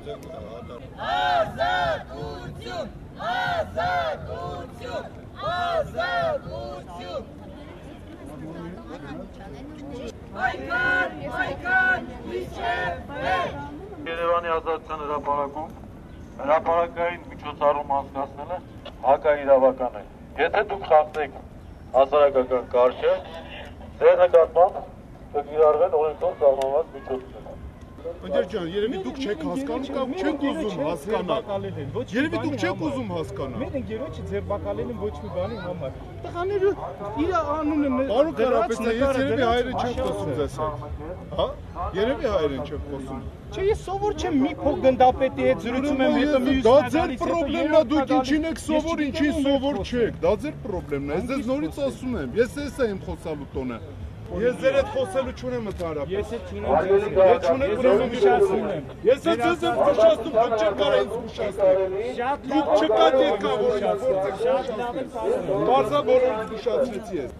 Ազատություն, ազատություն, ազատություն։ Հայքան, հայքան, իջև վեր։ Երևանի ազատության հրապարակում հրապարակային միջոցառում անցկացնելը հակաիրավական է։ Եթե դուք խախտեք հասարակական կարգը, ձեր նկատմամբ կկիրառվեն օրենքով սահմանված միջոցներ։ Ընկեր ջան, երևի դուք չեք հասկանում կամ չեք ուզում հասկանալ։ Երևի դուք չեք ուզում հասկանալ։ Մեր ընկերոջը ձերբակալել են ոչ մի բանի համար։ Տղաները իր անունը Պարոն Կարապետյան, ես երևի հայերեն չեմ խոսում ձեզ հետ։ Հա? Երևի հայերեն չեմ խոսում։ Չէ, ես սովոր չեմ մի փոք գնդապետի հետ զրուցում եմ, հետո մյուսն դա ձեր պրոբլեմն է, դուք ինչին եք սովոր, ինչին սովոր չեք։ Դա ձեր պրոբլեմն է։ Ես ձեզ նորից ասում եմ, ես էս եմ խոսալու տոնը։ Ես ձեր հետ խոսելու չունեմ ընդհանրապես։ Ես էլ չունեմ։ Ես չունեմ ուրեմն ուշացնում եմ։ Ես էլ ձեզ եմ ուշացնում, դուք չեք կարող ինձ ուշացնել։ Շատ դուք չկաք եկա որ ինձ շատ լավ է։ Բարձա բոլորից ուշացրեցի ես։